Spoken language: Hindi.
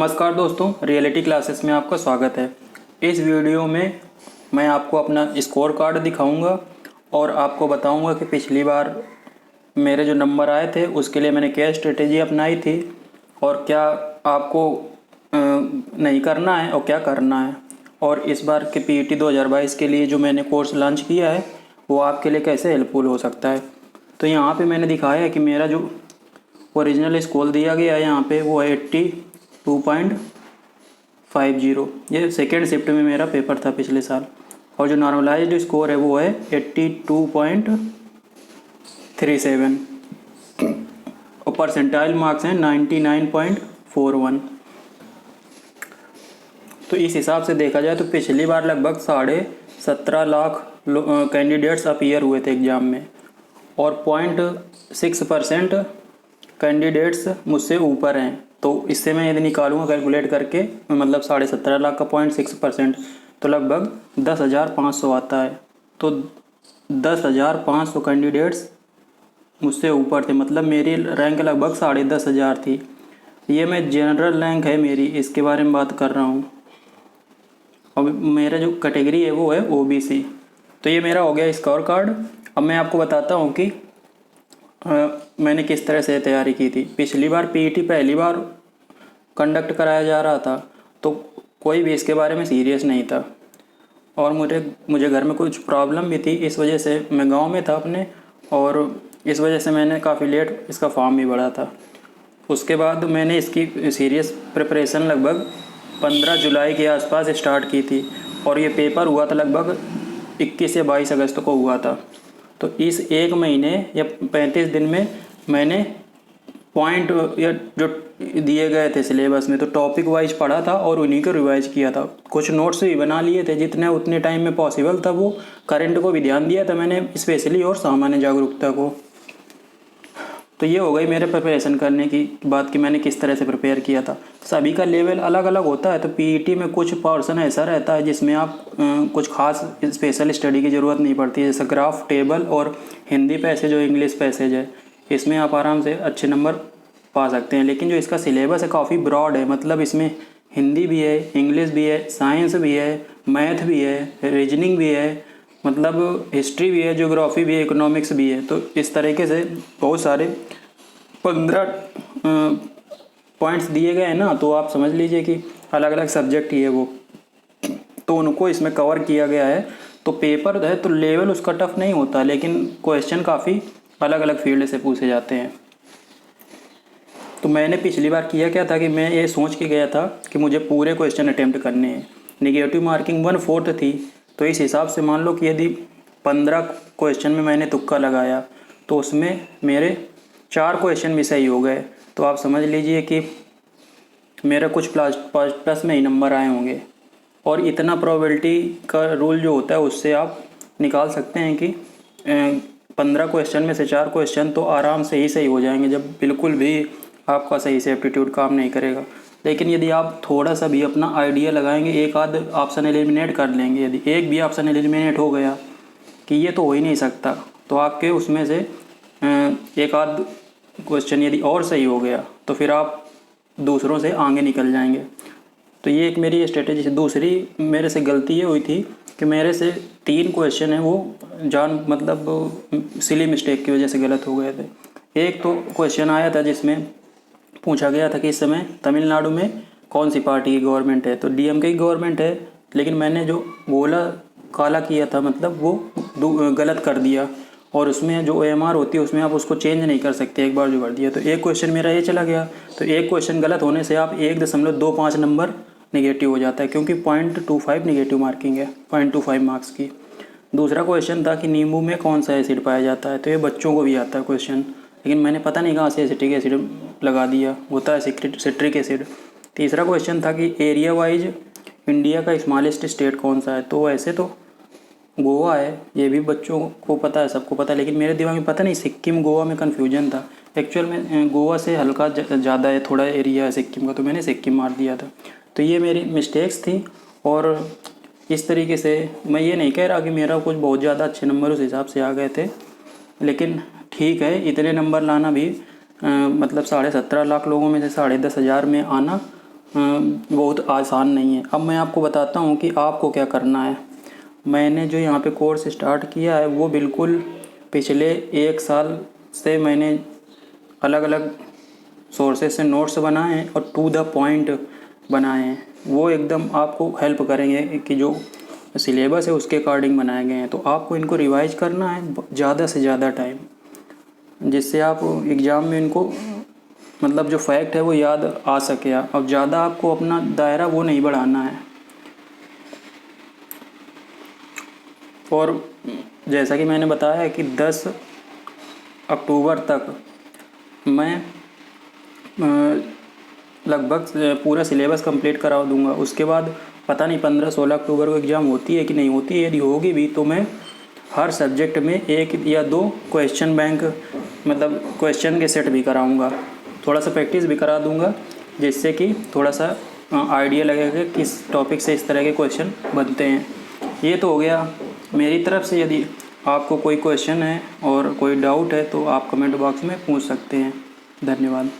नमस्कार दोस्तों, रियलिटी क्लासेस में आपका स्वागत है। इस वीडियो में मैं आपको अपना स्कोर कार्ड दिखाऊंगा और आपको बताऊंगा कि पिछली बार मेरे जो नंबर आए थे उसके लिए मैंने क्या स्ट्रेटेजी अपनाई थी और क्या आपको नहीं करना है और क्या करना है। और इस बार के पीईटी 2022 के लिए जो मैंने कोर्स लॉन्च किया है वो आपके लिए कैसे हेल्पफुल हो सकता है। तो यहाँ पे मैंने दिखाया है कि मेरा जो ओरिजिनल स्कोर दिया गया है यहाँ पे वो है 82.50। ये सेकेंड शिफ्ट में मेरा पेपर था पिछले साल। और जो नॉर्मलाइज्ड स्कोर है वो है 82.37 और परसेंटाइल मार्क्स हैं 99.41। तो इस हिसाब से देखा जाए तो पिछली बार लगभग 17.5 लाख कैंडिडेट्स अपीयर हुए थे एग्ज़ाम में और 0.6% कैंडिडेट्स मुझसे ऊपर हैं। तो इससे मैं यदि निकालूंगा कैलकुलेट करके मतलब 17.5 लाख का 0.6% तो लगभग 10,500 आता है। तो 10,500 कैंडिडेट्स मुझसे ऊपर थे, मतलब मेरी रैंक लगभग 10,500 थी। ये मैं जनरल रैंक है मेरी, इसके बारे में बात कर रहा हूँ। और मेरा जो कैटेगरी है वो है ओबीसी। तो ये मेरा हो गया स्कोर कार्ड। अब मैं आपको बताता हूँ कि मैंने किस तरह से तैयारी की थी। पिछली बार पीईटी पहली बार कंडक्ट कराया जा रहा था तो कोई भी इसके बारे में सीरियस नहीं था और मुझे घर में कुछ प्रॉब्लम भी थी, इस वजह से मैं गांव में था अपने और इस वजह से मैंने काफ़ी लेट इसका फॉर्म भी भरा था। उसके बाद मैंने इसकी सीरियस प्रिपरेशन लगभग 15 जुलाई के आसपास स्टार्ट की थी और ये पेपर हुआ था लगभग 21 या 22 अगस्त को हुआ था। तो इस एक महीने या 35 दिन में मैंने पॉइंट या जो दिए गए थे सिलेबस में तो टॉपिक वाइज पढ़ा था और उन्हीं को रिवाइज किया था। कुछ नोट्स भी बना लिए थे जितने उतने टाइम में पॉसिबल था। वो करंट को भी ध्यान दिया था मैंने स्पेशली और सामान्य जागरूकता को। तो ये हो गई मेरे प्रिपरेशन करने की बात कि मैंने किस तरह से प्रिपेयर किया था। सभी का लेवल अलग अलग होता है। तो पीईटी में कुछ पोर्शन ऐसा रहता है जिसमें आप कुछ खास स्पेशल स्टडी की ज़रूरत नहीं पड़ती, जैसे ग्राफ, टेबल और हिंदी पैसेज और इंग्लिश पैसेज है, इसमें आप आराम से अच्छे नंबर पा सकते हैं। लेकिन जो इसका सिलेबस है काफ़ी ब्रॉड है, मतलब इसमें हिंदी भी है, इंग्लिश भी है, साइंस भी है, मैथ भी है, रीजनिंग भी है, मतलब हिस्ट्री भी है, ज्योग्राफी भी है, इकोनॉमिक्स भी है। तो इस तरीके से बहुत सारे 15 पॉइंट्स दिए गए हैं ना, तो आप समझ लीजिए कि अलग अलग सब्जेक्ट ही है वो, तो उनको इसमें कवर किया गया है। तो पेपर है तो लेवल उसका टफ नहीं होता, लेकिन क्वेश्चन काफ़ी अलग अलग फील्ड से पूछे जाते हैं। तो मैंने पिछली बार किया क्या था कि मैं ये सोच के गया था कि मुझे पूरे क्वेश्चन अटेम्प्ट करने हैं। नेगेटिव मार्किंग 1/4 थी, तो इस हिसाब से मान लो कि यदि 15 क्वेश्चन में मैंने तुक्का लगाया तो उसमें मेरे 4 क्वेश्चन भी सही हो गए। तो आप समझ लीजिए कि मेरा कुछ प्लस में ही नंबर आए होंगे। और इतना प्रोबेबिलिटी का रूल जो होता है उससे आप निकाल सकते हैं कि 15 क्वेश्चन में से 4 क्वेश्चन तो आराम से ही सही हो जाएंगे जब बिल्कुल भी आपका सही से एप्टीट्यूड काम नहीं करेगा। लेकिन यदि आप थोड़ा सा भी अपना आइडिया लगाएंगे, एक आध ऑप्शन एलिमिनेट कर लेंगे, यदि एक भी ऑप्शन एलिमिनेट हो गया कि ये तो हो ही नहीं सकता, तो आपके उसमें से एक आध क्वेश्चन यदि और सही हो गया तो फिर आप दूसरों से आगे निकल जाएंगे। तो ये एक मेरी स्ट्रेटेजी है। दूसरी मेरे से गलती ये हुई थी कि मेरे से 3 क्वेश्चन हैं वो मतलब सिली मिस्टेक की वजह से गलत हो गए थे। एक तो क्वेश्चन आया था जिसमें पूछा गया था कि इस समय तमिलनाडु में कौन सी पार्टी की गवर्नमेंट है, तो डीएमके की गवर्नमेंट है। लेकिन मैंने जो गोला काला किया था मतलब वो गलत कर दिया और उसमें जो ओएमआर होती है उसमें आप उसको चेंज नहीं कर सकते एक बार जो कर दिया। तो एक क्वेश्चन मेरा ये चला गया। तो एक क्वेश्चन गलत होने से आप 1.25 नंबर नेगेटिव हो जाता है, क्योंकि 0.25 नेगेटिव मार्किंग है 0.25 मार्क्स की। दूसरा क्वेश्चन था कि नींबू में कौन सा एसिड पाया जाता है, तो ये बच्चों को भी आता है क्वेश्चन, लेकिन मैंने पता नहीं कहाँ से एसिटिक एसिड लगा दिया, होता है सिट्रिक एसिड। तीसरा क्वेश्चन था कि एरिया वाइज इंडिया का स्मॉलेस्ट स्टेट कौन सा है, तो ऐसे तो गोवा है, ये भी बच्चों को पता है, सबको पता है, लेकिन मेरे दिमाग में पता नहीं सिक्किम गोवा में कन्फ्यूजन था। एक्चुअल में गोवा से हल्का ज़्यादा है, थोड़ा एरिया है सिक्किम का, तो मैंने सिक्किम मार दिया था। तो ये मेरी मिस्टेक्स थी। और इस तरीके से मैं ये नहीं कह रहा कि मेरा कुछ बहुत ज़्यादा अच्छे नंबर उस हिसाब से आ गए थे, लेकिन ठीक है, इतने नंबर लाना भी मतलब 17.5 लाख लोगों में से 10,500 में आना बहुत आसान नहीं है। अब मैं आपको बताता हूँ कि आपको क्या करना है। मैंने जो यहाँ पे कोर्स स्टार्ट किया है वो बिल्कुल पिछले 1 साल से मैंने अलग अलग सोर्सेज से नोट्स बनाए हैं और टू द पॉइंट बनाए हैं। वो एकदम आपको हेल्प करेंगे कि जो सिलेबस है उसके अकॉर्डिंग बनाए गए हैं। तो आपको इनको रिवाइज करना है ज़्यादा से ज़्यादा टाइम, जिससे आप एग्ज़ाम में इनको मतलब जो फैक्ट है वो याद आ सके। अब ज़्यादा आपको अपना दायरा वो नहीं बढ़ाना है। और जैसा कि मैंने बताया है कि 10 अक्टूबर तक मैं लगभग पूरा सिलेबस कंप्लीट करा दूंगा। उसके बाद पता नहीं 15-16 अक्टूबर को एग्ज़ाम होती है कि नहीं होती है। यदि होगी भी तो मैं हर सब्जेक्ट में 1 या 2 क्वेश्चन बैंक मतलब क्वेश्चन के सेट भी कराऊंगा, थोड़ा सा प्रैक्टिस भी करा दूंगा, जिससे कि थोड़ा सा आइडिया लगेगा किस टॉपिक से इस तरह के क्वेश्चन बनते हैं। ये तो हो गया मेरी तरफ से। यदि आपको कोई क्वेश्चन है और कोई डाउट है तो आप कमेंट बॉक्स में पूछ सकते हैं। धन्यवाद।